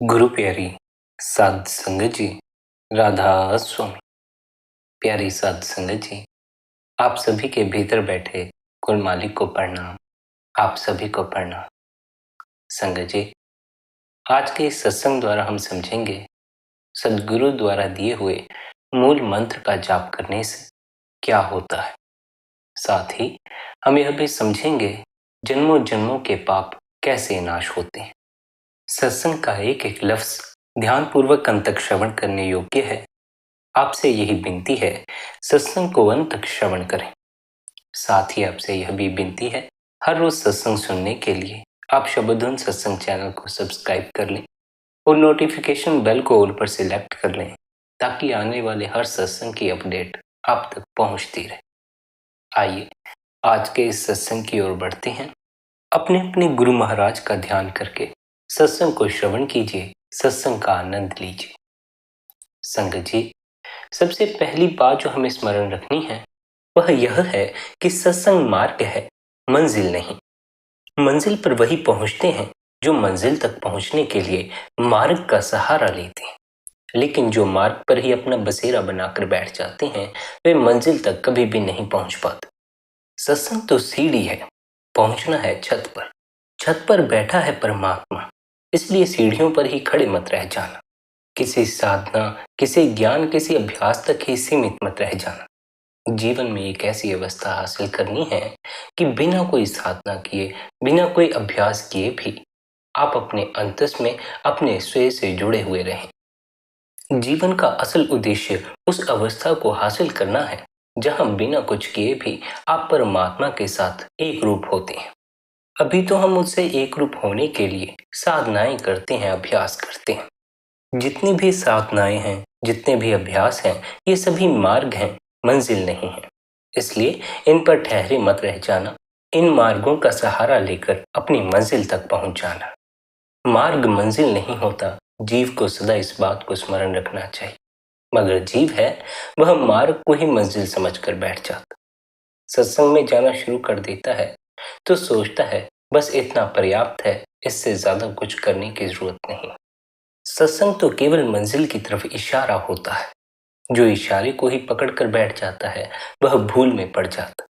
गुरु प्यारी साध संगत जी, राधा स्वामी। प्यारी साध संगत जी, आप सभी के भीतर बैठे कुल मालिक को प्रणाम। आप सभी को प्रणाम। संगत जी, आज के इस सत्संग द्वारा हम समझेंगे सदगुरु द्वारा दिए हुए मूल मंत्र का जाप करने से क्या होता है। साथ ही हम यह भी समझेंगे जन्मों जन्मों के पाप कैसे नाश होते हैं। सत्संग का एक एक लफ्ज ध्यानपूर्वक अंत तक श्रवण करने योग्य है। आपसे यही विनती है, सत्संग को अंत तक श्रवण करें। साथ ही आपसे यह भी विनती है, हर रोज सत्संग सुनने के लिए आप शबधुन सत्संग चैनल को सब्सक्राइब कर लें और नोटिफिकेशन बेल को ऑल पर सिलेक्ट कर लें, ताकि आने वाले हर सत्संग की अपडेट आप तक पहुंचती रहे। आइए आज के इस सत्संग की ओर बढ़ते हैं। अपने अपने गुरु महाराज का ध्यान करके सत्संग को श्रवण कीजिए, सत्संग का आनंद लीजिए। संगत जी, सबसे पहली बात जो हमें स्मरण रखनी है वह यह है कि सत्संग मार्ग है, मंजिल नहीं। मंजिल पर वही पहुंचते हैं जो मंजिल तक पहुंचने के लिए मार्ग का सहारा लेते हैं, लेकिन जो मार्ग पर ही अपना बसेरा बनाकर बैठ जाते हैं वे मंजिल तक कभी भी नहीं पहुंच पाते। सत्संग तो सीढ़ी है, पहुंचना है छत पर। छत पर बैठा है परमात्मा, इसलिए सीढ़ियों पर ही खड़े मत रह जाना। किसी साधना, किसी ज्ञान, किसी अभ्यास तक ही सीमित मत रह जाना। जीवन में एक ऐसी अवस्था हासिल करनी है कि बिना कोई साधना किए, बिना कोई अभ्यास किए भी आप अपने अंतस में अपने स्वयं से जुड़े हुए रहें। जीवन का असल उद्देश्य उस अवस्था को हासिल करना है जहां बिना कुछ किए भी आप परमात्मा के साथ एक रूप होते हैं। अभी तो हम उससे एक रूप होने के लिए साधनाएं करते हैं, अभ्यास करते हैं। जितनी भी साधनाएं हैं, जितने भी अभ्यास हैं, ये सभी मार्ग हैं, मंजिल नहीं है। इसलिए इन पर ठहरे मत रह जाना। इन मार्गों का सहारा लेकर अपनी मंजिल तक पहुंच जाना। मार्ग मंजिल नहीं होता, जीव को सदा इस बात को स्मरण रखना चाहिए। मगर जीव है वह मार्ग को ही मंजिल समझकर बैठ जाता। सत्संग में जाना शुरू कर देता है तो सोचता है बस इतना पर्याप्त है, इससे ज्यादा कुछ करने की जरूरत नहीं। सत्संग तो केवल मंजिल की तरफ इशारा होता है। जो इशारे को ही पकड़कर बैठ जाता है वह भूल में पड़ जाता।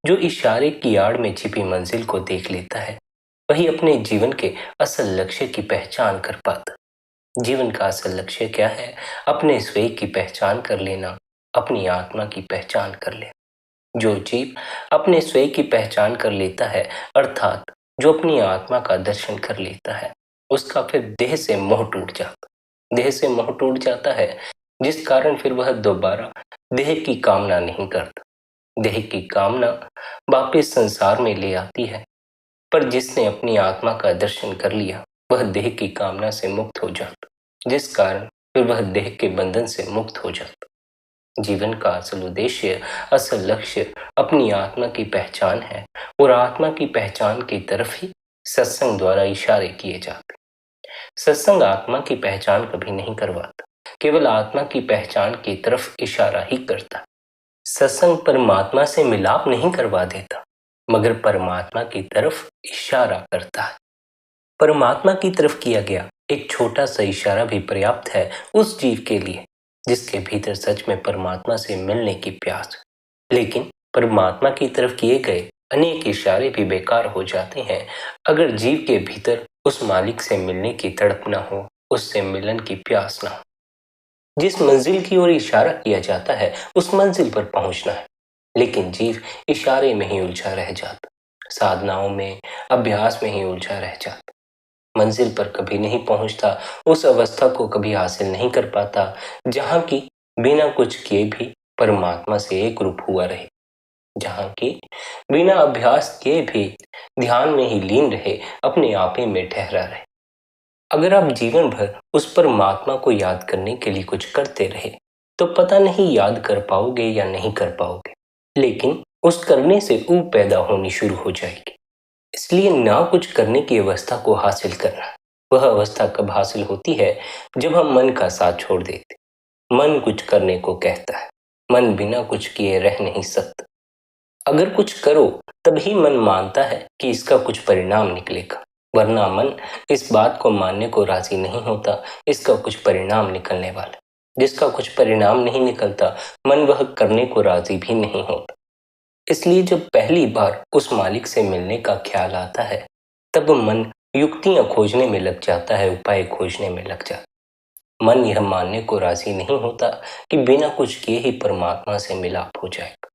जो इशारे की आड़ में छिपी मंजिल को देख लेता है वही अपने जीवन के असल लक्ष्य की पहचान कर पाता। जीवन का असल लक्ष्य क्या है? अपने स्वयं की पहचान कर लेना, अपनी आत्मा की पहचान कर लेना। जो जीव अपने स्वयं की पहचान कर लेता है, अर्थात जो अपनी आत्मा का दर्शन कर लेता है, उसका फिर देह से मोह टूट जाता। देह से मोह टूट जाता है, जिस कारण फिर वह दोबारा देह की कामना नहीं करता। देह की कामना वापिस संसार में ले आती है, पर जिसने अपनी आत्मा का दर्शन कर लिया वह देह की कामना से मुक्त हो जाता, जिस कारण फिर वह देह के बंधन से मुक्त हो जाता। जीवन का असल उद्देश्य, असल लक्ष्य अपनी आत्मा की पहचान है और आत्मा की पहचान की तरफ ही सत्संग द्वारा इशारे किए जाते। सत्संग आत्मा की पहचान कभी नहीं करवाता, केवल आत्मा की पहचान की तरफ इशारा ही करता। सत्संग परमात्मा से मिलाप नहीं करवा देता, मगर परमात्मा की तरफ इशारा करता है। परमात्मा की तरफ किया गया एक छोटा सा इशारा भी पर्याप्त है उस जीव के लिए जिसके भीतर सच में परमात्मा से मिलने की प्यास। लेकिन परमात्मा की तरफ किए गए अनेक इशारे भी बेकार हो जाते हैं अगर जीव के भीतर उस मालिक से मिलने की तड़प न हो, उससे मिलन की प्यास न हो। जिस मंजिल की ओर इशारा किया जाता है उस मंजिल पर पहुंचना है, लेकिन जीव इशारे में ही उलझा रह जाता, साधनाओं में, अभ्यास में ही उलझा रह जाता। मंजिल पर कभी नहीं पहुंचता, उस अवस्था को कभी हासिल नहीं कर पाता जहां की बिना कुछ किए भी परमात्मा से एक रूप हुआ रहे, जहां की बिना अभ्यास किए भी ध्यान में ही लीन रहे, अपने आप ही में ठहरा रहे। अगर आप जीवन भर उस परमात्मा को याद करने के लिए कुछ करते रहे तो पता नहीं याद कर पाओगे या नहीं कर पाओगे, लेकिन उस करने से ऊब पैदा होनी शुरू हो जाएगी। इसलिए ना कुछ करने की अवस्था को हासिल करना। वह अवस्था कब हासिल होती है? जब हम मन का साथ छोड़ देते। मन कुछ करने को कहता है, मन बिना कुछ किए रह नहीं सकता। अगर कुछ करो तभी मन मानता है कि इसका कुछ परिणाम निकलेगा, वरना मन इस बात को मानने को राजी नहीं होता इसका कुछ परिणाम निकलने वाला। जिसका कुछ परिणाम नहीं निकलता मन वह करने को राजी भी नहीं होता। इसलिए जब पहली बार उस मालिक से मिलने का ख्याल आता है तब मन युक्तियां खोजने में लग जाता है, उपाय खोजने में लग जाता है। मन यह मानने को राजी नहीं होता कि बिना कुछ किए ही परमात्मा से मिलाप हो जाएगा।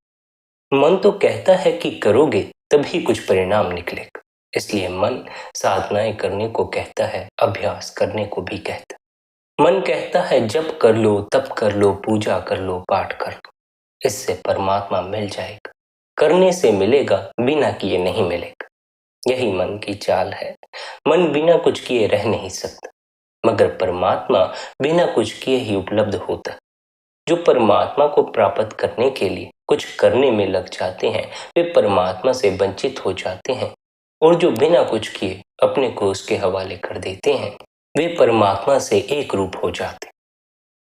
मन तो कहता है कि करोगे तभी कुछ परिणाम निकलेगा। इसलिए मन साधनाएं करने को कहता है, अभ्यास करने को भी कहता है। मन कहता है जप कर लो, तप कर लो, पूजा कर लो, पाठ कर लो, इससे परमात्मा मिल जाएगा। करने से मिलेगा, बिना किए नहीं मिलेगा। यही मन की चाल है। मन बिना कुछ किए रह नहीं सकता, मगर परमात्मा बिना कुछ किए ही उपलब्ध होता है। जो परमात्मा को प्राप्त करने के लिए कुछ करने में लग जाते हैं वे परमात्मा से वंचित हो जाते हैं, और जो बिना कुछ किए अपने को उसके हवाले कर देते हैं वे परमात्मा से एक रूप हो जाते।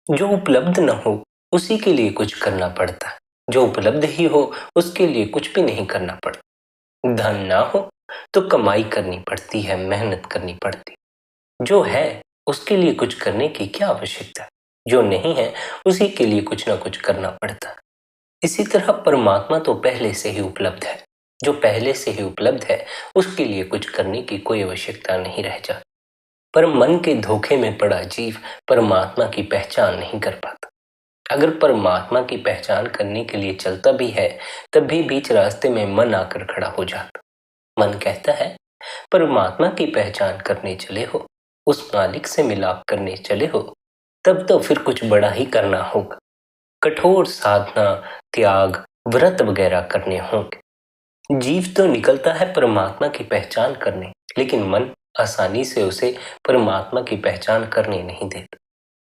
जो उपलब्ध न हो उसी के लिए कुछ करना पड़ता है, जो उपलब्ध ही हो उसके लिए कुछ भी नहीं करना पड़ता। धन ना हो तो कमाई करनी पड़ती है, मेहनत करनी पड़ती। जो है उसके लिए कुछ करने की क्या आवश्यकता है, जो नहीं है उसी के लिए कुछ ना कुछ करना पड़ता है। इसी तरह परमात्मा तो पहले से ही उपलब्ध है। जो पहले से ही उपलब्ध है उसके लिए कुछ करने की कोई आवश्यकता नहीं रह जाती। पर मन के धोखे में पड़ा जीव परमात्मा की पहचान नहीं कर पाता। अगर परमात्मा की पहचान करने के लिए चलता भी है तब भी बीच रास्ते में मन आकर खड़ा हो जाता। मन कहता है परमात्मा की पहचान करने चले हो, उस मालिक से मिलाप करने चले हो, तब तो फिर कुछ बड़ा ही करना होगा। कठोर साधना, त्याग, व्रत वगैरह करने होंगे। जीव तो निकलता है परमात्मा की पहचान करने, लेकिन मन आसानी से उसे परमात्मा की पहचान करने नहीं देता।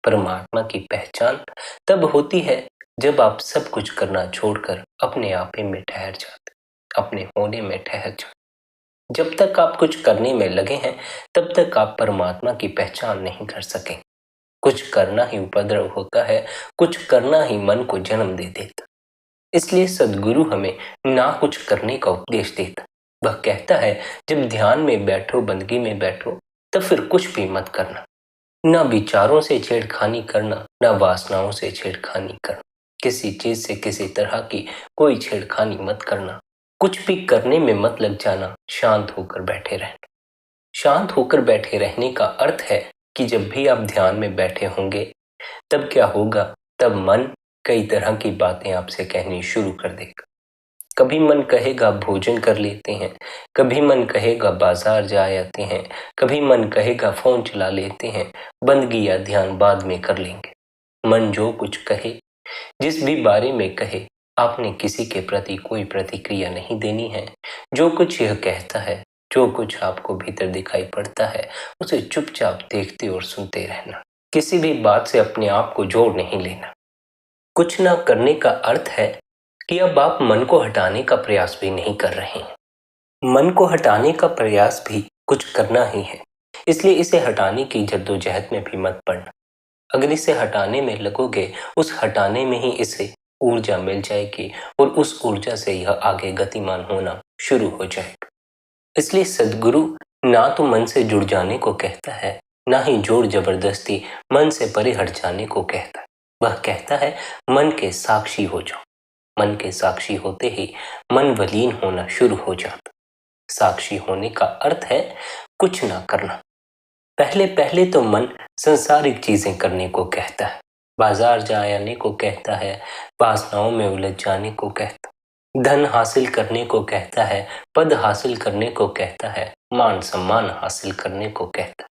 परमात्मा की पहचान तब होती है जब आप सब कुछ करना छोड़कर अपने आप ही में ठहर जाते, अपने होने में ठहर जाते। जब तक आप कुछ करने में लगे हैं तब तक आप परमात्मा की पहचान नहीं कर सकें। कुछ करना ही उपद्रव होता है, कुछ करना ही मन को जन्म दे देता। इसलिए सद्गुरु हमें ना कुछ करने का उपदेश देता। वह कहता है जब ध्यान में बैठो, बंदगी में बैठो, तब फिर कुछ भी मत करना। ना विचारों से छेड़खानी करना, ना वासनाओं से छेड़खानी करना। किसी चीज से किसी तरह की कोई छेड़खानी मत करना। कुछ भी करने में मत लग जाना, शांत होकर बैठे रहना। शांत होकर बैठे रहने का अर्थ है कि जब भी आप ध्यान में बैठे होंगे तब क्या होगा, तब मन कई तरह की बातें आपसे कहनी शुरू कर देगा। कभी मन कहेगा भोजन कर लेते हैं, कभी मन कहेगा बाजार जा आते हैं, कभी मन कहेगा फोन चला लेते हैं, बंदगी या ध्यान बाद में कर लेंगे। मन जो कुछ कहे, जिस भी बारे में कहे, आपने किसी के प्रति कोई प्रतिक्रिया नहीं देनी है। जो कुछ यह कहता है, जो कुछ आपको भीतर दिखाई पड़ता है, उसे चुपचाप देखते और सुनते रहना। किसी भी बात से अपने आप को जोड़ नहीं लेना। कुछ ना करने का अर्थ है कि अब आप मन को हटाने का प्रयास भी नहीं कर रहे हैं। मन को हटाने का प्रयास भी कुछ करना ही है, इसलिए इसे हटाने की जद्दोजहद में भी मत पड़ना। अगर इसे हटाने में लगोगे, उस हटाने में ही इसे ऊर्जा मिल जाएगी और उस ऊर्जा से यह आगे गतिमान होना शुरू हो जाएगा। इसलिए सद्गुरु ना तो मन से जुड़ जाने को कहता है, ना ही जोर जबरदस्ती मन से परे हट जाने को कहता है। वह कहता है मन के साक्षी हो जाओ। मन के साक्षी होते ही मन वलीन होना शुरू हो जाता। साक्षी होने का अर्थ है कुछ ना करना। पहले पहले तो मन संसारिक चीजें करने को कहता है, बाजार जा आने को कहता है, वासनाओं में उलझ जाने को कहता है, धन हासिल करने को कहता है, पद हासिल करने को कहता है, मान सम्मान हासिल करने को कहता है।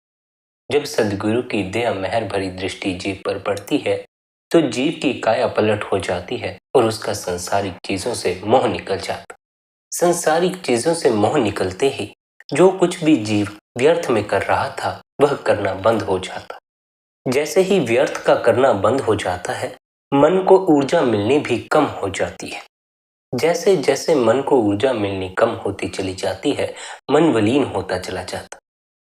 जब सद्गुरु की दया मेहर भरी दृष्टि जीव पर पड़ती है तो जीव की काया पलट हो जाती है और उसका संसारिक चीजों से मोह निकल जाता। संसारिक चीजों से मोह निकलते ही जो कुछ भी जीव व्यर्थ में कर रहा था वह करना बंद हो जाता। जैसे ही व्यर्थ का करना बंद हो जाता है, मन को ऊर्जा मिलनी भी कम हो जाती है। जैसे जैसे मन को ऊर्जा मिलनी कम होती चली जाती है, मन वलीन होता चला जाता।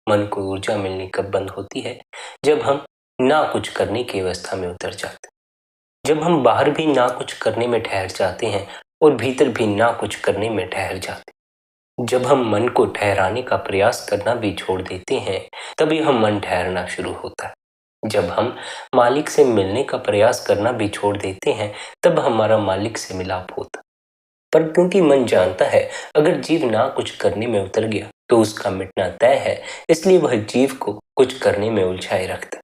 मन को ऊर्जा मिलनी कब बंद होती है? जब हम ना कुछ करने की अवस्था में उतर जाते, जब हम बाहर भी ना कुछ करने में ठहर जाते हैं और भीतर भी ना कुछ करने में ठहर जाते। जब हम मन को ठहराने का प्रयास करना भी छोड़ देते हैं, तभी हम मन ठहरना शुरू होता है। जब हम मालिक से मिलने का प्रयास करना भी छोड़ देते हैं, तब हमारा मालिक से मिलाप होता। पर क्योंकि मन जानता है अगर जीव ना कुछ करने में उतर गया तो उसका मिटना तय है, इसलिए वह जीव को कुछ करने में उलझाए रखता।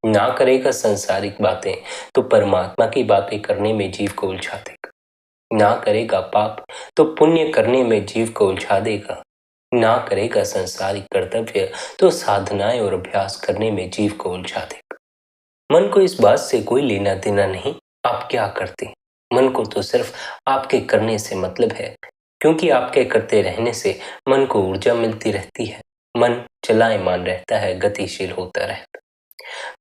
ना करेगा संसारिक बातें तो परमात्मा की बातें करने में जीव को उलझा देगा। ना करेगा पाप तो पुण्य करने में जीव को उलझा देगा। ना करेगा संसारिक कर्तव्य तो साधनाएं और अभ्यास करने में जीव को उलझा देगा। मन को इस बात से कोई लेना देना नहीं आप क्या करते हैं। मन को तो सिर्फ आपके करने से मतलब है, क्योंकि आपके करते रहने से मन को ऊर्जा मिलती रहती है। मन चलायमान रहता है, गतिशील होता रहता।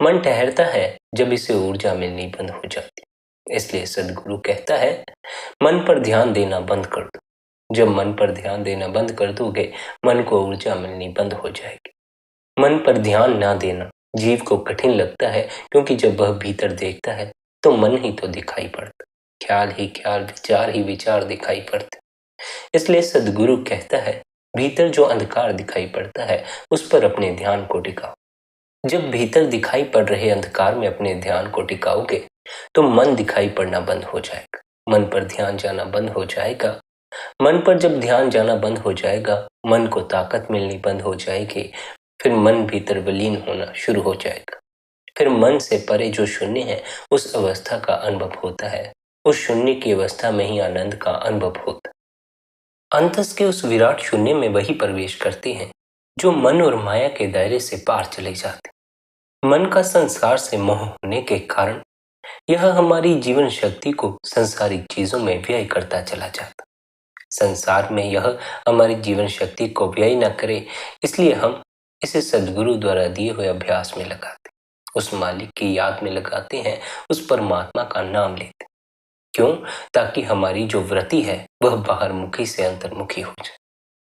मन ठहरता है जब इसे ऊर्जा मिलनी बंद हो जाती। इसलिए सदगुरु कहता है मन पर ध्यान देना बंद कर दो। जब मन पर ध्यान देना बंद कर दोगे, मन को ऊर्जा मिलनी बंद हो जाएगी। मन पर ध्यान ना देना जीव को कठिन लगता है, क्योंकि जब वह भीतर देखता है तो मन ही तो दिखाई पड़ता, ख्याल ही ख्याल, विचार ही विचार दिखाई पड़ते। इसलिए सदगुरु कहता है भीतर जो अंधकार दिखाई पड़ता है उस पर अपने ध्यान को टिकाओ। जब भीतर दिखाई पड़ रहे अंधकार में अपने ध्यान को टिकाओगे तो मन दिखाई पड़ना बंद हो जाएगा, मन पर ध्यान जाना बंद हो जाएगा। मन पर जब ध्यान जाना बंद हो जाएगा, मन को ताकत मिलनी बंद हो जाएगी। फिर मन भीतर विलीन होना शुरू हो जाएगा। फिर मन से परे जो शून्य है उस अवस्था का अनुभव होता है। उस शून्य की अवस्था में ही आनंद का अनुभव होता है। अंतस के उस विराट शून्य में वही प्रवेश करते हैं जो मन और माया के दायरे से पार चले जाते। मन का संसार से मोह होने के कारण यह हमारी जीवन शक्ति को संसारिक चीजों में व्यय करता चला जाता। संसार में यह हमारी जीवन शक्ति को व्यय न करे, इसलिए हम इसे सदगुरु द्वारा दिए हुए अभ्यास में लगाते, उस मालिक की याद में लगाते हैं, उस परमात्मा का नाम लेते। क्यों? ताकि हमारी जो वृत्ति है वह बाहरमुखी से अंतर्मुखी हो जाए।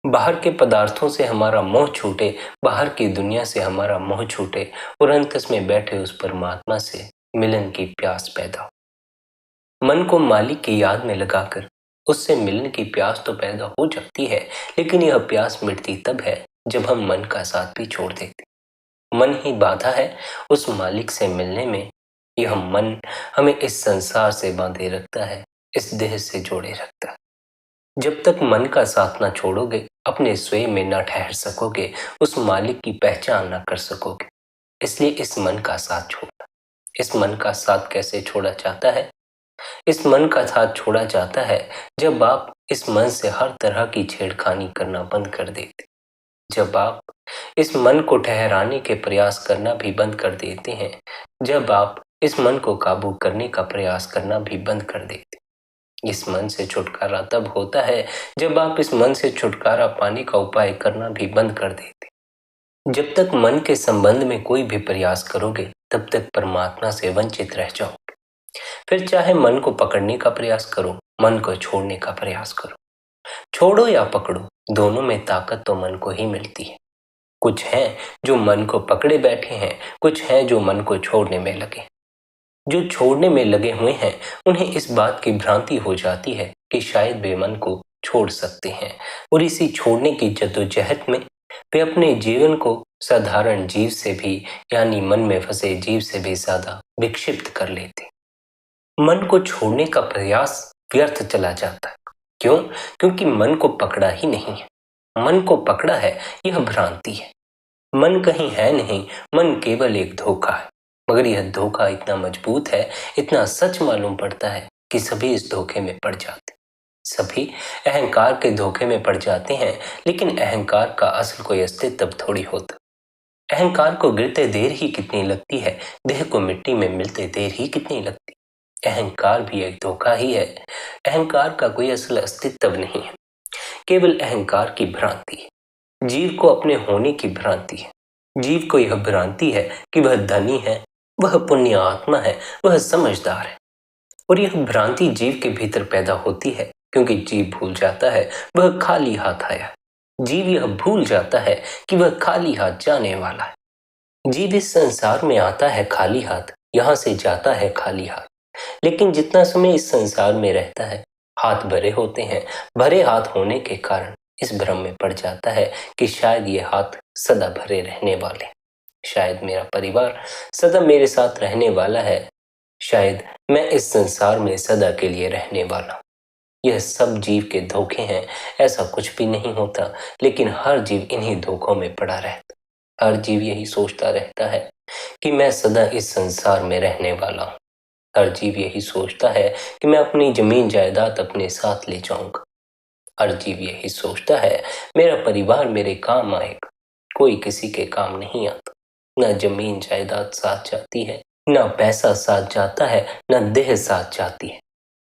बाहर के पदार्थों से हमारा मोह छूटे, बाहर की दुनिया से हमारा मोह छूटे और अंतस में बैठे उस परमात्मा से मिलन की प्यास पैदा हो। मन को मालिक की याद में लगाकर उससे मिलने की प्यास तो पैदा हो जाती है, लेकिन यह प्यास मिटती तब है जब हम मन का साथ भी छोड़ देते। मन ही बाधा है उस मालिक से मिलने में। यह मन हमें इस संसार से बांधे रखता है, इस देह से जोड़े रखता है। जब तक मन का साथ ना छोड़ोगे, अपने स्वयं में ना ठहर सकोगे, उस मालिक की पहचान ना कर सकोगे। इसलिए इस मन का साथ छोड़ना। इस मन का साथ कैसे छोड़ा जाता है? इस मन का साथ छोड़ा जाता है जब आप इस मन से हर तरह की छेड़खानी करना बंद कर देते, जब आप इस मन को ठहराने के प्रयास करना भी बंद कर देते हैं, जब आप इस मन को काबू करने का प्रयास करना भी बंद कर देते। इस मन से छुटकारा तब होता है जब आप इस मन से छुटकारा पाने का उपाय करना भी बंद कर देते। जब तक मन के संबंध में कोई भी प्रयास करोगे, तब तक परमात्मा से वंचित रह जाओगे। फिर चाहे मन को पकड़ने का प्रयास करो, मन को छोड़ने का प्रयास करो, छोड़ो या पकड़ो, दोनों में ताकत तो मन को ही मिलती है। कुछ हैं जो मन को पकड़े बैठे हैं, कुछ हैं जो मन को छोड़ने में लगे। जो छोड़ने में लगे हुए हैं उन्हें इस बात की भ्रांति हो जाती है कि शायद वे मन को छोड़ सकते हैं, और इसी छोड़ने की जद्दोजहद में वे अपने जीवन को साधारण जीव से भी, यानी मन में फंसे जीव से भी ज्यादा विक्षिप्त कर लेते। मन को छोड़ने का प्रयास व्यर्थ चला जाता है। क्यों? क्योंकि मन को पकड़ा ही नहीं है। मन को पकड़ा है यह भ्रांति है। मन कहीं है नहीं, मन केवल एक धोखा है। मगर यह धोखा इतना मजबूत है, इतना सच मालूम पड़ता है कि सभी इस धोखे में पड़ जाते। सभी अहंकार के धोखे में पड़ जाते हैं, लेकिन अहंकार का असल कोई अस्तित्व थोड़ी होता। अहंकार को गिरते देर ही कितनी लगती है, देह को मिट्टी में मिलते देर ही कितनी लगती। अहंकार भी एक धोखा ही है। अहंकार का कोई असल अस्तित्व नहीं है, केवल अहंकार की भ्रांति है। जीव को अपने होने की भ्रांति है। जीव को यह भ्रांति है कि वह धनी है, वह पुण्य आत्मा है, वह समझदार है। और यह भ्रांति जीव के भीतर पैदा होती है क्योंकि जीव भूल जाता है वह खाली हाथ आया है। जीव यह भूल जाता है कि वह खाली हाथ जाने वाला है। जीव इस संसार में आता है खाली हाथ, यहाँ से जाता है खाली हाथ। लेकिन जितना समय इस संसार में रहता है, हाथ भरे होते हैं। भरे हाथ होने के कारण इस भ्रम में पड़ जाता है कि शायद ये हाथ सदा भरे रहने वाले, शायद मेरा परिवार सदा मेरे साथ रहने वाला है, शायद मैं इस संसार में सदा के लिए रहने वाला हूं। यह सब जीव के धोखे हैं, ऐसा कुछ भी नहीं होता, लेकिन हर जीव इन्हीं धोखों में पड़ा रहता। हर जीव यही सोचता रहता है कि मैं सदा इस संसार में रहने वाला हूँ। हर जीव यही सोचता है कि मैं अपनी जमीन जायदाद अपने साथ ले जाऊंगा। हर जीव यही सोचता है मेरा परिवार मेरे काम आएगा। कोई किसी के काम नहीं आता। न जमीन जायदाद साथ जाती है, न पैसा साथ जाता है, न देह साथ जाती है।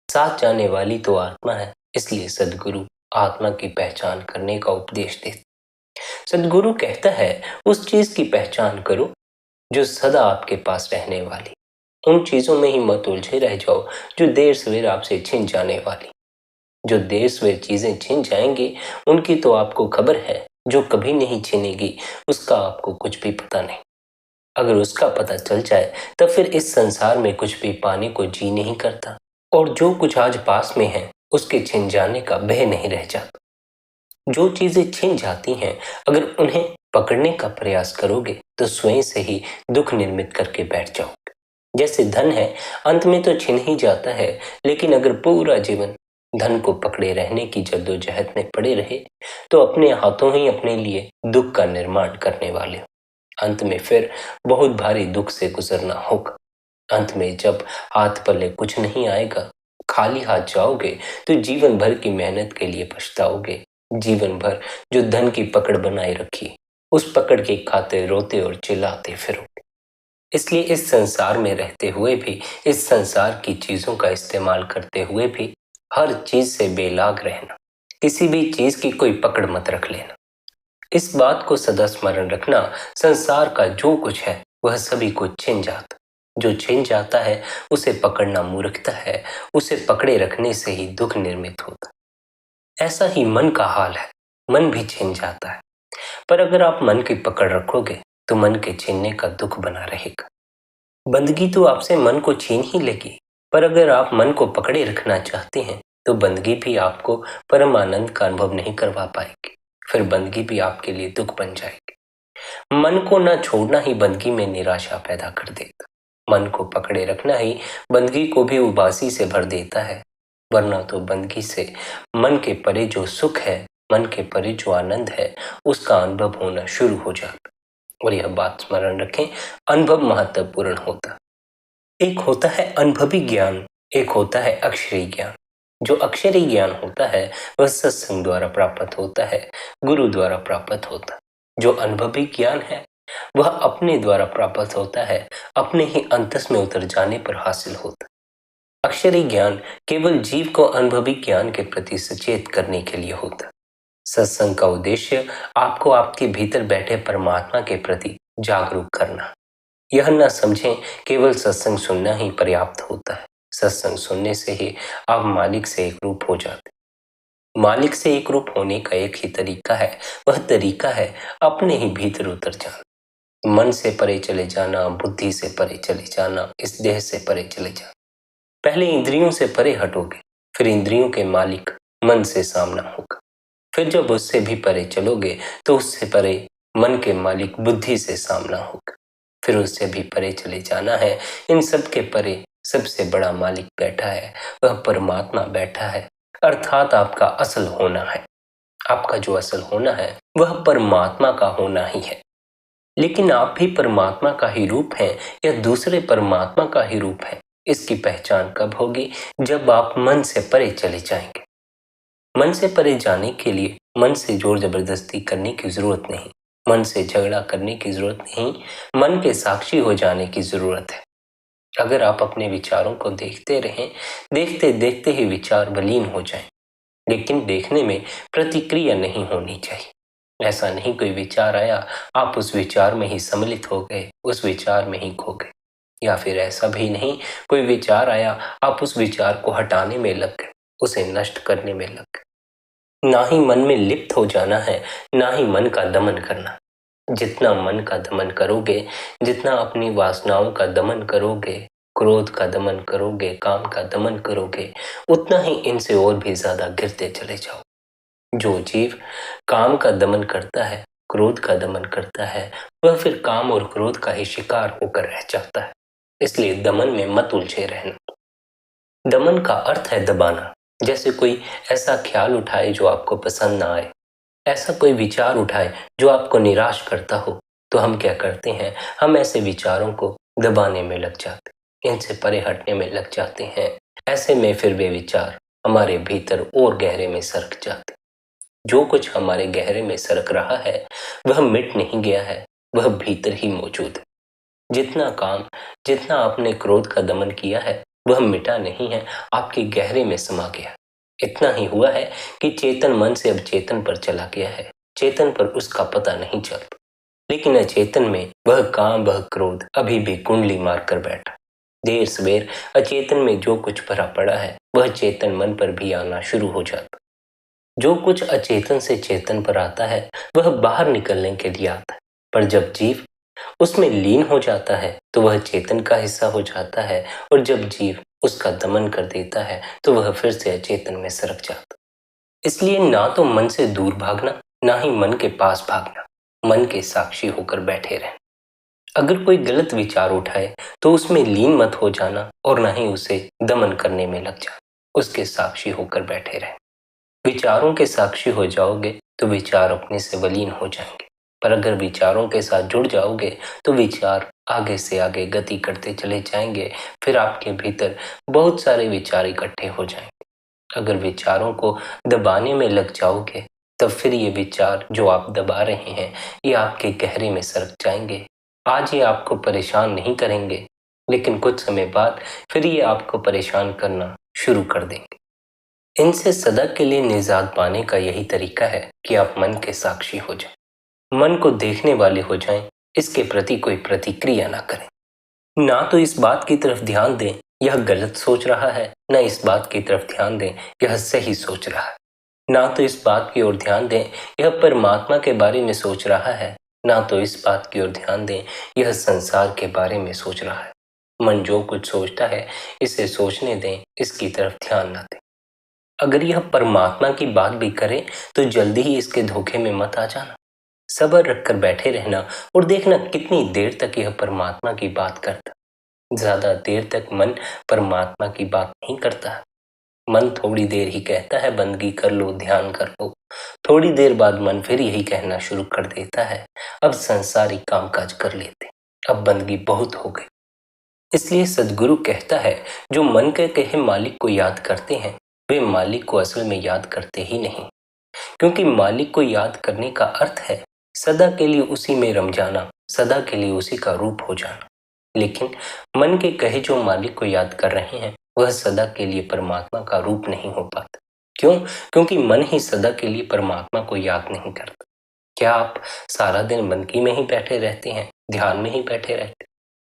साथ जाने वाली तो आत्मा है। इसलिए सद्गुरु आत्मा की पहचान करने का उपदेश देते। सद्गुरु कहता है उस चीज की पहचान करो जो सदा आपके पास रहने वाली। उन चीजों में ही मत उलझे रह जाओ जो देर सवेर आपसे छिन जाने वाली। जो देर सवेर चीजें छिन जाएंगी उनकी तो आपको खबर है, जो कभी नहीं छिनेगी उसका आपको कुछ भी पता नहीं। अगर उसका पता चल जाए तब फिर इस संसार में कुछ भी पाने को जी नहीं करता, और जो कुछ आज पास में है उसके छिन जाने का भय नहीं रह जाता। जो चीजें छिन जाती हैं, अगर उन्हें पकड़ने का प्रयास करोगे तो स्वयं से ही दुख निर्मित करके बैठ जाओगे। जैसे धन है, अंत में तो छिन ही जाता है, लेकिन अगर पूरा जीवन धन को पकड़े रहने की जद्दोजहद में पड़े रहे तो अपने हाथों ही अपने लिए दुख का निर्माण करने वाले हो। अंत में फिर बहुत भारी दुख से गुजरना होगा। अंत में जब हाथ पल्ले कुछ नहीं आएगा, खाली हाथ जाओगे तो जीवन भर की मेहनत के लिए पछताओगे। जीवन भर जो धन की पकड़ बनाए रखी, उस पकड़ के खाते रोते और चिल्लाते फिरोगे। इसलिए इस संसार में रहते हुए भी, इस संसार की चीजों का इस्तेमाल करते हुए भी हर चीज से बेलाग रहना। किसी भी चीज की कोई पकड़ मत रख लेना। इस बात को सदा स्मरण रखना, संसार का जो कुछ है वह सभी को छिन जाता। जो छिन जाता है उसे पकड़ना मूर्खता है, उसे पकड़े रखने से ही दुख निर्मित होता। ऐसा ही मन का हाल है, मन भी छिन जाता है, पर अगर आप मन की पकड़ रखोगे तो मन के छीनने का दुख बना रहेगा। बंदगी तो आपसे मन को छीन ही लेगी, पर अगर आप मन को पकड़े रखना चाहते हैं तो बंदगी भी आपको परम आनंद का अनुभव नहीं करवा पाएगी। फिर बंदगी भी आपके लिए दुख बन जाएगी। मन को न छोड़ना ही बंदगी में निराशा पैदा कर देता। मन को पकड़े रखना ही बंदगी को भी उबासी से भर देता है, वरना तो बंदगी से मन के परे जो सुख है, मन के परे जो आनंद है, उसका अनुभव होना शुरू हो जाता। और यह बात स्मरण रखें, अनुभव महत्वपूर्ण होता। एक होता है अनुभवी ज्ञान, एक होता है अक्षरी ज्ञान। जो अक्षरी ज्ञान होता है वह सत्संग द्वारा प्राप्त होता है, गुरु द्वारा प्राप्त होता है। जो अनुभवी ज्ञान है वह अपने द्वारा प्राप्त होता है, अपने ही अंतस में उतर जाने पर हासिल होता है। अक्षरी ज्ञान केवल जीव को अनुभवी ज्ञान के प्रति सचेत करने के लिए होता है। सत्संग का उद्देश्य आपको आपके भीतर बैठे परमात्मा के प्रति जागरूक करना। यह न समझें केवल सत्संग सुनना ही पर्याप्त होता है। सत्संग सुनने से ही आप मालिक से एक रूप हो जाते। मालिक से एक रूप होने का एक ही तरीका है, वह तरीका है अपने ही भीतर उतर जाना। मन से परे चले जाना, बुद्धि से परे चले जाना, इस देह से परे चले जाना। पहले इंद्रियों से परे हटोगे, फिर इंद्रियों के मालिक मन से सामना होगा। फिर जब उससे भी परे चलोगे तो उससे परे मन के मालिक बुद्धि से सामना होगा। फिर उससे भी परे चले जाना है। इन सब के परे सबसे बड़ा मालिक बैठा है, वह परमात्मा बैठा है, अर्थात आपका असल होना है। आपका जो असल होना है वह परमात्मा का होना ही है। लेकिन आप भी परमात्मा का ही रूप हैं या दूसरे परमात्मा का ही रूप है, इसकी पहचान कब होगी? जब आप मन से परे चले जाएंगे। मन से परे जाने के लिए मन से जोर जबरदस्ती करने की जरूरत नहीं, मन से झगड़ा करने की जरूरत नहीं, मन के साक्षी हो जाने की जरूरत है। अगर आप अपने विचारों को देखते रहें, देखते देखते ही विचार विलीन हो जाएं, लेकिन देखने में प्रतिक्रिया नहीं होनी चाहिए। ऐसा नहीं कोई विचार आया, आप उस विचार में ही सम्मिलित हो गए, उस विचार में ही खो गए। या फिर ऐसा भी नहीं, कोई विचार आया, आप उस विचार को हटाने में लग गए, उसे नष्ट करने में लग गए। ना ही मन में लिप्त हो जाना है, ना ही मन का दमन करना। जितना मन का दमन करोगे, जितना अपनी वासनाओं का दमन करोगे, क्रोध का दमन करोगे, काम का दमन करोगे, उतना ही इनसे और भी ज्यादा गिरते चले जाओ। जो जीव काम का दमन करता है, क्रोध का दमन करता है, वह फिर काम और क्रोध का ही शिकार होकर रह जाता है। इसलिए दमन में मत उलझे रहना। दमन का अर्थ है दबाना। जैसे कोई ऐसा ख्याल उठाए जो आपको पसंद ना आए, ऐसा कोई विचार उठाए जो आपको निराश करता हो, तो हम क्या करते हैं, हम ऐसे विचारों को दबाने में लग जाते, इनसे परे हटने में लग जाते हैं। ऐसे में फिर वे विचार हमारे भीतर और गहरे में सरक जाते। जो कुछ हमारे गहरे में सरक रहा है वह मिट नहीं गया है, वह भीतर ही मौजूद है। जितना काम, जितना आपने क्रोध का दमन किया है वह मिटा नहीं है, आपके गहरे में समा गया। इतना ही हुआ है कि चेतन मन से अब चेतन पर चला गया है, चेतन पर उसका पता नहीं चलता। लेकिन अचेतन में वह काम, वह क्रोध अभी भी कुंडली मार कर बैठा। देर सवेर अचेतन में जो कुछ भरा पड़ा है वह चेतन मन पर भी आना शुरू हो जाता। जो कुछ अचेतन से चेतन पर आता है वह बाहर निकलने के लिए आता है, पर जब जीव उसमें लीन हो जाता है तो वह चेतन का हिस्सा हो जाता है, और जब जीव उसका दमन कर देता है तो वह फिर से अचेतन में सरक जाता। इसलिए ना तो मन से दूर भागना, ना ही मन के पास भागना, मन के साक्षी होकर बैठे रहना। अगर कोई गलत विचार उठाए तो उसमें लीन मत हो जाना और ना ही उसे दमन करने में लग जाना, उसके साक्षी होकर बैठे रहना। विचारों के साक्षी हो जाओगे तो विचार अपने से विलीन हो जाएंगे, पर अगर विचारों के साथ जुड़ जाओगे तो विचार आगे से आगे गति करते चले जाएंगे। फिर आपके भीतर बहुत सारे विचार इकट्ठे हो जाएंगे। अगर विचारों को दबाने में लग जाओगे तब फिर ये विचार जो आप दबा रहे हैं ये आपके गहरे में सरक जाएंगे। आज ये आपको परेशान नहीं करेंगे, लेकिन कुछ समय बाद फिर ये आपको परेशान करना शुरू कर देंगे। इनसे सदा के लिए निजात पाने का यही तरीका है कि आप मन के साक्षी हो जाएं, मन को देखने वाले हो जाएं, इसके प्रति कोई प्रतिक्रिया ना करें। ना तो इस बात की तरफ ध्यान दें यह गलत सोच रहा है, ना इस बात की तरफ ध्यान दें यह सही सोच रहा है। ना तो इस बात की ओर ध्यान दें यह परमात्मा के बारे में सोच रहा है, ना तो इस बात की ओर ध्यान दें यह संसार के बारे में सोच रहा है। मन जो कुछ सोचता है इसे सोचने दें, इसकी तरफ ध्यान ना दें। अगर यह परमात्मा की बात भी करे तो जल्दी ही इसके धोखे में मत आ जाना। सब्र रखकर बैठे रहना और देखना कितनी देर तक यह परमात्मा की बात करता। ज्यादा देर तक मन परमात्मा की बात नहीं करता। मन थोड़ी देर ही कहता है बंदगी कर लो, ध्यान कर लो। थोड़ी देर बाद मन फिर यही कहना शुरू कर देता है, अब संसारी कामकाज कर लेते, अब बंदगी बहुत हो गई। इसलिए सदगुरु कहता है जो मन के कहे मालिक को याद करते हैं वे मालिक को असल में याद करते ही नहीं, क्योंकि मालिक को याद करने का अर्थ है सदा के लिए उसी में रम जाना, सदा के लिए उसी का रूप हो जाना। लेकिन मन के कहे जो मालिक को याद कर रहे हैं वह सदा के लिए परमात्मा का रूप नहीं हो पाता। क्यों? क्योंकि मन ही सदा के लिए परमात्मा को याद नहीं करता। क्या आप सारा दिन बंदगी में ही बैठे रहते हैं, ध्यान में ही बैठे रहते हैं?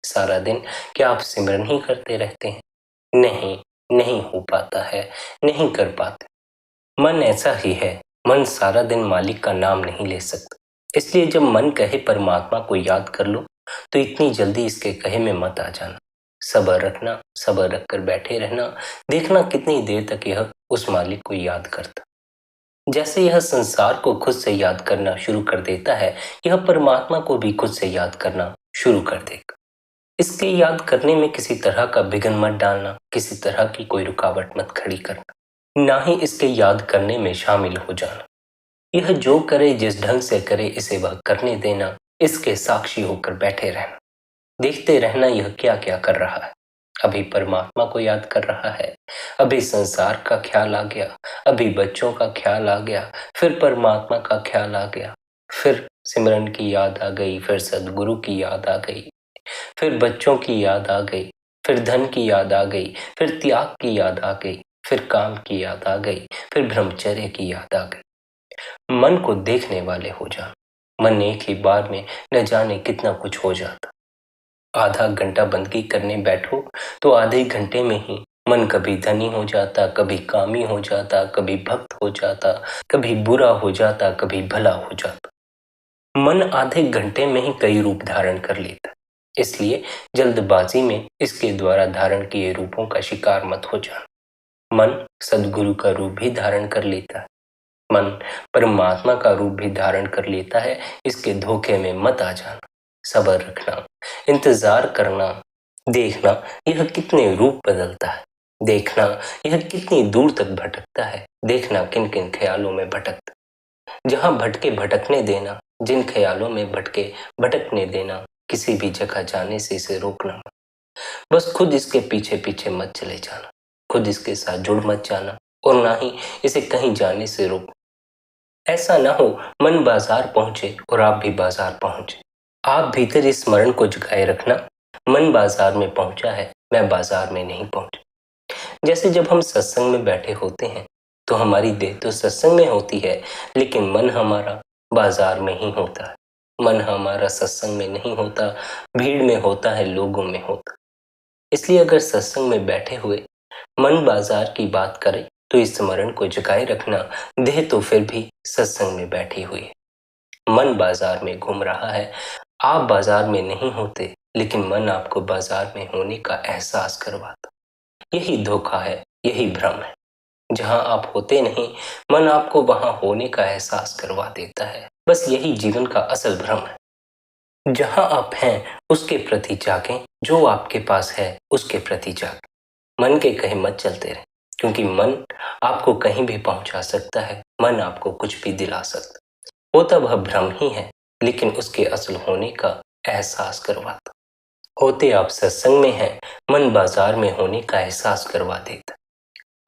सारा दिन क्या आप सिमरन ही करते रहते हैं? नहीं, नहीं हो पाता है, नहीं कर पाते। मन ऐसा ही है, मन सारा दिन मालिक का नाम नहीं ले सकता। इसलिए जब मन कहे परमात्मा को याद कर लो तो इतनी जल्दी इसके कहे में मत आ जाना। सब्र रखना, सब्र रखकर बैठे रहना, देखना कितनी देर तक यह उस मालिक को याद करता। जैसे यह संसार को खुद से याद करना शुरू कर देता है, यह परमात्मा को भी खुद से याद करना शुरू कर देगा। इसके याद करने में किसी तरह का विघ्न मत डालना, किसी तरह की कोई रुकावट मत खड़ी करना, ना ही इसके याद करने में शामिल हो जाना। यह जो करे, जिस ढंग से करे, इसे वह करने देना, इसके साक्षी होकर बैठे रहना, देखते रहना यह क्या क्या कर रहा है। अभी परमात्मा को याद कर रहा है, अभी संसार का ख्याल आ गया, अभी बच्चों का ख्याल आ गया, फिर परमात्मा का ख्याल आ गया, फिर सिमरन की याद आ गई, फिर सदगुरु की याद आ गई, फिर बच्चों की याद आ गई, फिर धन की याद आ गई, फिर त्याग की याद आ गई, फिर काम की याद आ गई, फिर ब्रह्मचर्य की याद आ गई। मन को देखने वाले हो जाना। मन एक ही बार में न जाने कितना कुछ हो जाता। आधा घंटा बंदगी करने बैठो तो आधे घंटे में ही मन कभी धनी हो जाता, कभी कामी हो जाता, कभी भक्त हो जाता, कभी बुरा हो जाता, कभी भला हो जाता। मन आधे घंटे में ही कई रूप धारण कर लेता। इसलिए जल्दबाजी में इसके द्वारा धारण किए रूपों का शिकार मत हो जाना। मन सदगुरु का रूप भी धारण कर लेता है। मन परमात्मा का रूप भी धारण कर लेता है, इसके धोखे में मत आ जाना। सब्र रखना, इंतजार करना, देखना यह कितने रूप बदलता है, देखना यह कितनी दूर तक भटकता है, देखना किन किन ख्यालों में भटकता, जहां भटके भटकने देना, जिन ख्यालों में भटके भटकने देना, किसी भी जगह जाने से इसे रोकना। बस खुद इसके पीछे पीछे मत चले जाना, खुद इसके साथ जुड़ मत जाना और ना ही इसे कहीं जाने से रोक। ऐसा ना हो मन बाजार पहुंचे और आप भी बाजार पहुंचे। आप भीतर इस स्मरण को जगाए रखना, मन बाजार में पहुंचा है, मैं बाजार में नहीं पहुंचा। जैसे जब हम सत्संग में बैठे होते हैं तो हमारी देह तो सत्संग में होती है, लेकिन मन हमारा बाजार में ही होता है। मन हमारा सत्संग में नहीं होता, भीड़ में होता है, लोगों में होता। इसलिए अगर सत्संग में बैठे हुए मन बाजार की बात करे तो इस स्मरण को जगाए रखना, देह तो फिर भी सत्संग में बैठी हुई है, मन बाजार में घूम रहा है। आप बाजार में नहीं होते, लेकिन मन आपको बाजार में होने का एहसास करवाता। यही धोखा है, यही भ्रम है। जहां आप होते नहीं, मन आपको वहां होने का एहसास करवा देता है। बस यही जीवन का असल भ्रम है। जहां आप हैं उसके प्रति जागें, जो आपके पास है उसके प्रति जागें। मन के कहीं मत चलते रहे, क्योंकि मन आपको कहीं भी पहुंचा सकता है, मन आपको कुछ भी दिला सकता। होता वह भ्रम ही है, लेकिन उसके असल होने का एहसास करवाता। होते आप सत्संग में हैं, मन बाजार में होने का एहसास करवा देता।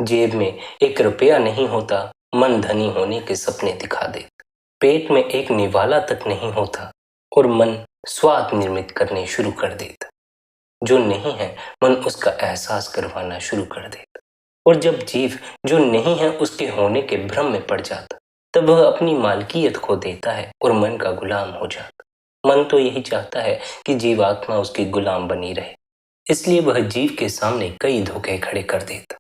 जेब में 1 रुपया नहीं होता, मन धनी होने के सपने दिखा देता। पेट में एक निवाला तक नहीं होता और मन स्वाद निर्मित करने शुरू कर देता। जो नहीं है, मन उसका एहसास करवाना शुरू कर देता। और जब जीव जो नहीं है उसके होने के भ्रम में पड़ जाता, तब वह अपनी मालकियत खो देता है और मन का गुलाम हो जाता। मन तो यही चाहता है कि जीवात्मा उसकी गुलाम बनी रहे, इसलिए वह जीव के सामने कई धोखे खड़े कर देता।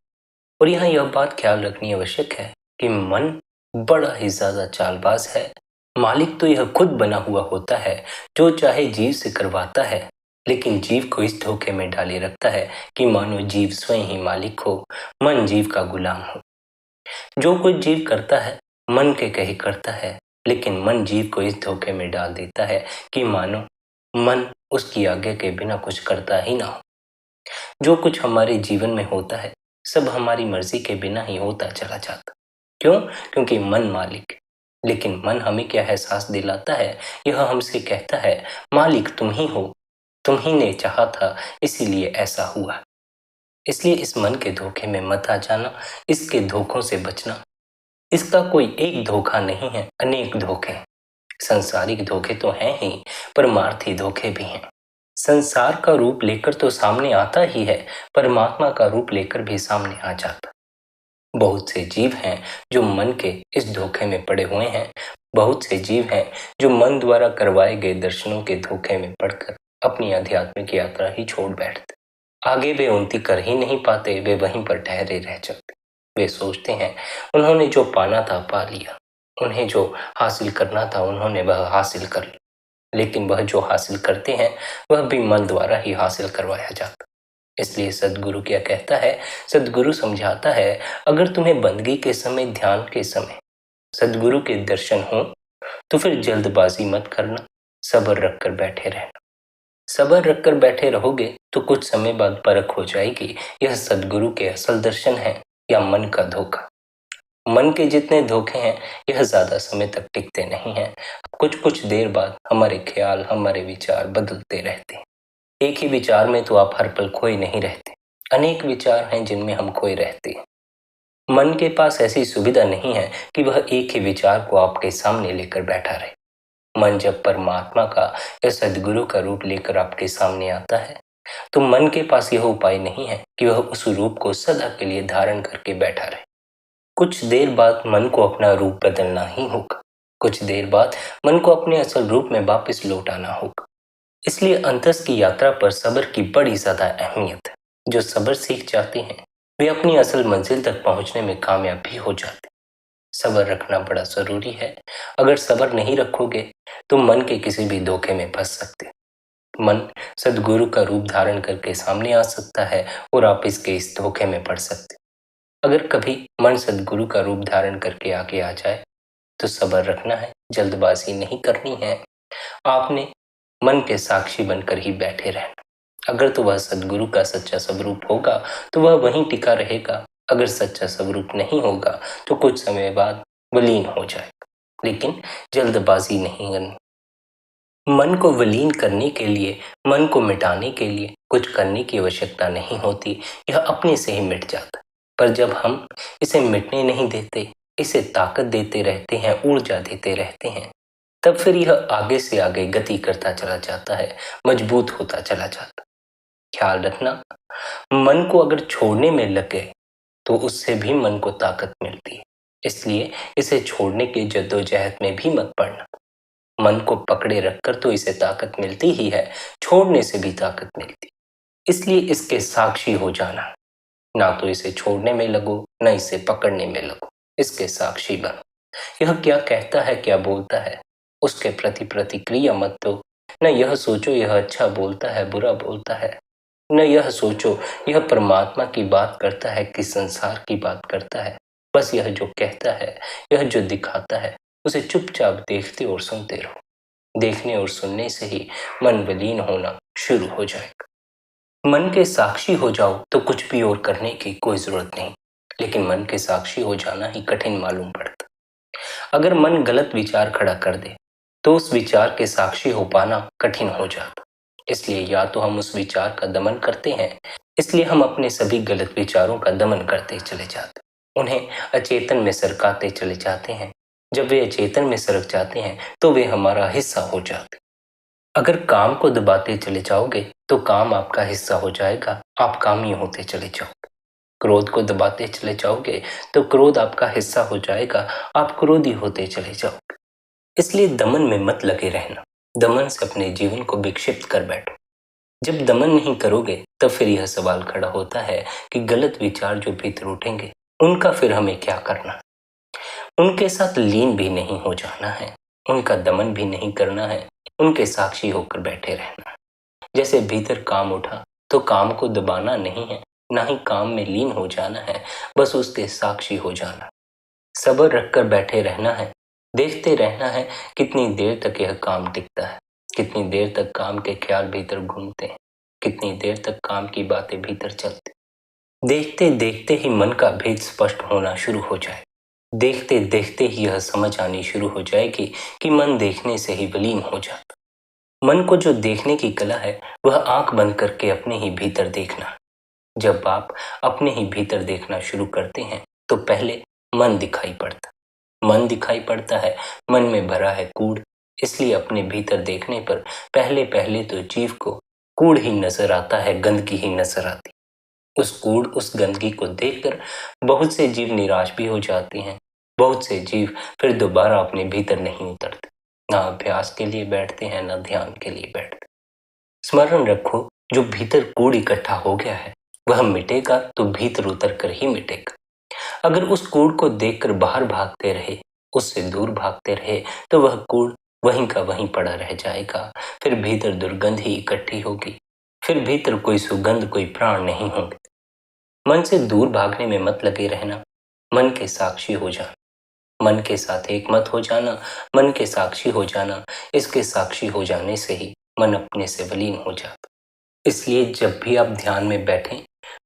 और यहाँ यह बात ख्याल रखनी आवश्यक है कि मन बड़ा ही ज्यादा चालबाज है। मालिक तो यह खुद बना हुआ होता है, जो चाहे जीव से करवाता है, लेकिन जीव को इस धोखे में डाले रखता है कि मानो जीव स्वयं ही मालिक हो, मन जीव का गुलाम हो। जो कुछ जीव करता है मन के कहे करता है, लेकिन मन जीव को इस धोखे में डाल देता है कि मानो मन उसकी आज्ञा के बिना कुछ करता ही ना हो। जो कुछ हमारे जीवन में होता है सब हमारी मर्जी के बिना ही होता चला जाता। क्यों? क्योंकि मन मालिक है। लेकिन मन हमें क्या एहसास दिलाता है? यह हमसे कहता है मालिक तुम ही हो, तुम ही ने चाहा था, इसीलिए ऐसा हुआ। इसलिए इस मन के धोखे में मत आ जाना, इसके धोखों से बचना। इसका कोई एक धोखा नहीं है, अनेक धोखे हैं। संसारिक धोखे तो हैं ही, परमार्थी धोखे भी हैं। संसार का रूप लेकर तो सामने आता ही है, परमात्मा का रूप लेकर भी सामने आ जाता। बहुत से जीव हैं जो मन के इस धोखे में पड़े हुए हैं। बहुत से जीव हैं जो मन द्वारा करवाए गए दर्शनों के धोखे में पड़कर अपनी आध्यात्मिक यात्रा ही छोड़ बैठते। आगे वे उन्नति कर ही नहीं पाते, वे वहीं पर ठहरे रह जाते। वे सोचते हैं उन्होंने जो पाना था पा लिया, उन्हें जो हासिल करना था उन्होंने वह हासिल कर लिया। लेकिन वह जो हासिल करते हैं वह भी मन द्वारा ही हासिल करवाया जाता। इसलिए सद्गुरु क्या कहता है? सद्गुरु समझाता है अगर तुम्हें बंदगी के समय, ध्यान के समय सद्गुरु के दर्शन हो तो फिर जल्दबाजी मत करना, सब्र रखकर बैठे रहना। सब्र रखकर बैठे रहोगे तो कुछ समय बाद परख हो जाएगी, यह सद्गुरु के असल दर्शन है या मन का धोखा। मन के जितने धोखे हैं यह ज्यादा समय तक टिकते नहीं हैं। कुछ कुछ देर बाद हमारे ख्याल, हमारे विचार बदलते रहते हैं। एक ही विचार में तो आप हर पल खोए नहीं रहते, अनेक विचार हैं जिनमें हम खोए रहते हैं। मन के पास ऐसी सुविधा नहीं है कि वह एक ही विचार को आपके सामने लेकर बैठा रहे। मन जब परमात्मा का या सद्गुरु का रूप लेकर आपके सामने आता है तो मन के पास यह उपाय नहीं है कि वह उस रूप को सदा के लिए धारण करके बैठा रहे। कुछ देर बाद मन को अपना रूप बदलना ही होगा, कुछ देर बाद मन को अपने असल रूप में वापस लौट आना होगा। इसलिए अंतस की यात्रा पर सब्र की बड़ी ज्यादा अहमियत है। जो सब्र सीख जाते हैं वे अपनी असल मंजिल तक पहुंचने में कामयाब भी हो जाते। सब्र रखना बड़ा जरूरी है। अगर सब्र नहीं रखोगे तो मन के किसी भी धोखे में फंस सकते। मन सद्गुरु का रूप धारण करके सामने आ सकता है और आप इसके इस धोखे में पड़ सकते। अगर कभी मन सद्गुरु का रूप धारण करके आगे आ जाए तो सब्र रखना है, जल्दबाजी नहीं करनी है। आपने मन के साक्षी बनकर ही बैठे रहना। अगर तो वह सद्गुरु का सच्चा स्वरूप होगा तो वह वहीं टिका रहेगा। अगर सच्चा स्वरूप नहीं होगा तो कुछ समय बाद विलीन हो जाएगा। लेकिन जल्दबाजी नहीं करनी। मन को विलीन करने के लिए, मन को मिटाने के लिए कुछ करने की आवश्यकता नहीं होती, यह अपने से ही मिट जाता है। पर जब हम इसे मिटने नहीं देते, इसे ताकत देते रहते हैं, ऊर्जा देते रहते हैं, तब फिर यह आगे से आगे गति करता चला जाता है, मजबूत होता चला जाता है। ख्याल रखना, मन को अगर छोड़ने में लगे तो उससे भी मन को ताकत मिलती है। इसलिए इसे छोड़ने की जद्दोजहद में भी मत पड़ना। मन को पकड़े रखकर तो इसे ताकत मिलती ही है, छोड़ने से भी ताकत मिलती। इसलिए इसके साक्षी हो जाना। ना तो इसे छोड़ने में लगो, ना इसे पकड़ने में लगो, इसके साक्षी बनो। यह क्या कहता है, क्या बोलता है, उसके प्रति प्रतिक्रिया मत दो। न यह सोचो यह अच्छा बोलता है, बुरा बोलता है। न यह सोचो यह परमात्मा की बात करता है कि संसार की बात करता है। बस यह जो कहता है, यह जो दिखाता है, उसे चुपचाप देखते और सुनते रहो। देखने और सुनने से ही मन विलीन होना शुरू हो जाएगा। मन के साक्षी हो जाओ तो कुछ भी और करने की कोई जरूरत नहीं। लेकिन मन के साक्षी हो जाना ही कठिन मालूम पड़ता। अगर मन गलत विचार खड़ा कर दे तो उस विचार के साक्षी हो पाना कठिन हो जाता। इसलिए या तो हम उस विचार का दमन करते हैं, इसलिए हम अपने सभी गलत विचारों का दमन करते चले जाते, उन्हें अचेतन में सरकाते चले जाते हैं। जब वे अचेतन में सरक जाते हैं तो वे हमारा हिस्सा हो जाते। अगर काम को दबाते चले जाओगे तो काम आपका हिस्सा हो जाएगा, आप कामी होते चले जाओगे। क्रोध को दबाते चले जाओगे तो क्रोध आपका हिस्सा हो जाएगा, आप क्रोधी होते चले जाओगे। इसलिए दमन में मत लगे रहना। दमन से अपने जीवन को विक्षिप्त कर बैठो। जब दमन नहीं करोगे तब फिर यह सवाल खड़ा होता है कि गलत विचार जो भीतर उठेंगे उनका फिर हमें क्या करना। उनके साथ लीन भी नहीं हो जाना है, उनका दमन भी नहीं करना है, उनके साक्षी होकर बैठे रहना है। जैसे भीतर काम उठा तो काम को दबाना नहीं है, ना ही काम में लीन हो जाना है, बस उसके साक्षी हो जाना। सब्र रखकर बैठे रहना है, देखते रहना है कितनी देर तक यह काम टिकता है, कितनी देर तक काम के ख्याल भीतर घूमते हैं, कितनी देर तक काम की बातें भीतर चलती। देखते देखते ही मन का भेद स्पष्ट होना शुरू हो जाए। देखते देखते ही यह समझ आनी शुरू हो जाएगी कि मन देखने से ही विलीन हो जाता। मन को जो देखने की कला है वह आंख बंद करके अपने ही भीतर देखना। जब आप अपने ही भीतर देखना शुरू करते हैं तो पहले मन दिखाई पड़ता। मन दिखाई पड़ता है, मन में भरा है कूड़। इसलिए अपने भीतर देखने पर पहले पहले तो जीव को कूड़ ही नजर आता है, गंदगी ही नजर आती। उस कूड़, उस गंदगी को देखकर बहुत से जीव निराश भी हो जाते हैं। बहुत से जीव फिर दोबारा अपने भीतर नहीं उतरते, ना अभ्यास के लिए बैठते हैं, ना ध्यान के लिए बैठते। स्मरण रखो, जो भीतर कूड़ इकट्ठा हो गया है वह मिटेगा तो भीतर उतर कर ही मिटेगा। अगर उस कूड़ को देखकर बाहर भागते रहे, उससे दूर भागते रहे, तो वह कूड़ वहीं का वहीं पड़ा रह जाएगा। फिर भीतर दुर्गंध ही इकट्ठी होगी, फिर भीतर कोई सुगंध, कोई प्राण नहीं होंगे। मन से दूर भागने में मत लगे रहना, मन के साक्षी हो जाना। मन के साथ एक मत हो जाना, मन के साक्षी हो जाना। इसके साक्षी हो जाने से ही मन अपने से विलीन हो जाता। इसलिए जब भी आप ध्यान में बैठें,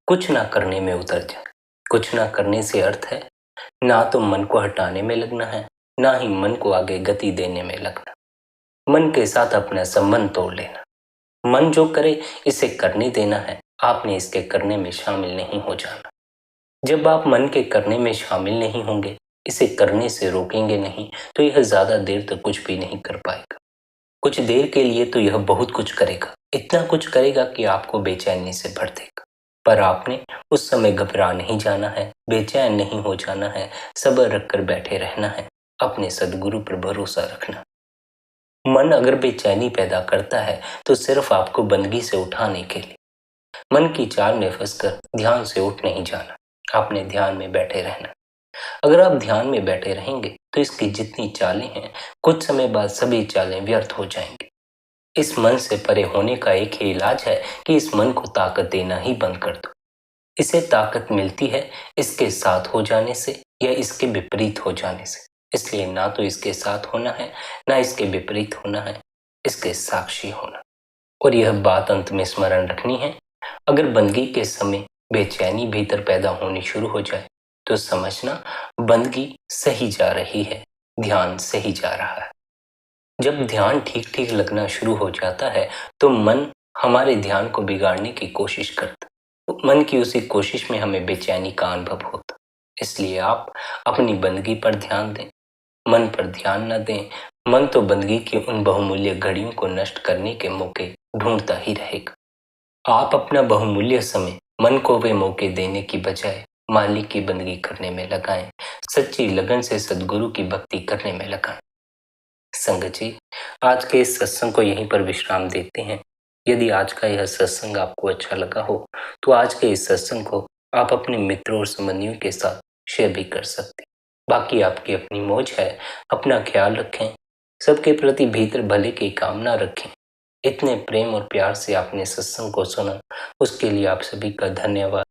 कुछ ना करने में उतर जाए। कुछ ना करने से अर्थ है ना तो मन को हटाने में लगना है, ना ही मन को आगे गति देने में लगना। मन के साथ अपना संबंध तोड़ लेना। मन जो करे इसे करने देना है, आपने इसके करने में शामिल नहीं हो जाना। जब आप मन के करने में शामिल नहीं होंगे, इसे करने से रोकेंगे नहीं, तो यह ज्यादा देर तक कुछ भी नहीं कर पाएगा। कुछ देर के लिए तो यह बहुत कुछ करेगा, इतना कुछ करेगा कि आपको बेचैनी से भर देगा। पर आपने उस समय घबरा नहीं जाना है, बेचैन नहीं हो जाना है, सब्र रखकर बैठे रहना है, अपने सद्गुरु पर भरोसा रखना। मन अगर बेचैनी पैदा करता है तो सिर्फ आपको बंदगी से उठाने के लिए। मन की चाल में फंसकर ध्यान से उठ नहीं जाना, आपने ध्यान में बैठे रहना। अगर आप ध्यान में बैठे रहेंगे तो इसकी जितनी चालें हैं, कुछ समय बाद सभी चालें व्यर्थ हो जाएंगी। इस मन से परे होने का एक ही इलाज है कि इस मन को ताकत देना ही बंद कर दो। इसे ताकत मिलती है इसके साथ हो जाने से या इसके विपरीत हो जाने से। इसलिए ना तो इसके साथ होना है, ना इसके विपरीत होना है, इसके साक्षी होना। और यह बात अंत में स्मरण रखनी है, अगर बंदगी के समय बेचैनी भीतर पैदा होनी शुरू हो जाए तो समझना बंदगी सही जा रही है, ध्यान सही जा रहा है। जब ध्यान ठीक ठीक लगना शुरू हो जाता है तो मन हमारे ध्यान को बिगाड़ने की कोशिश करता, तो मन की उसी कोशिश में हमें बेचैनी का अनुभव होता। इसलिए आप अपनी बंदगी पर ध्यान दें, मन पर ध्यान न दें। मन तो बंदगी की उन बहुमूल्य घड़ियों को नष्ट करने के मौके ढूंढता ही रहेगा। आप अपना बहुमूल्य समय मन को वे मौके देने की बजाय मालिक की बंदगी करने में लगाएं, सच्ची लगन से सद्गुरु की भक्ति करने में लगाएं। संगत जी, आज के इस सत्संग को यहीं पर विश्राम देते हैं। यदि आज का यह सत्संग आपको अच्छा लगा हो तो आज के इस सत्संग को आप अपने मित्रों और संबंधियों के साथ शेयर भी कर सकते हैं। बाकी आपकी अपनी मौज है, अपना ख्याल रखें, सबके प्रति भीतर भले की कामना रखें। इतने प्रेम और प्यार से आपने सत्संग को सुना, उसके लिए आप सभी का धन्यवाद।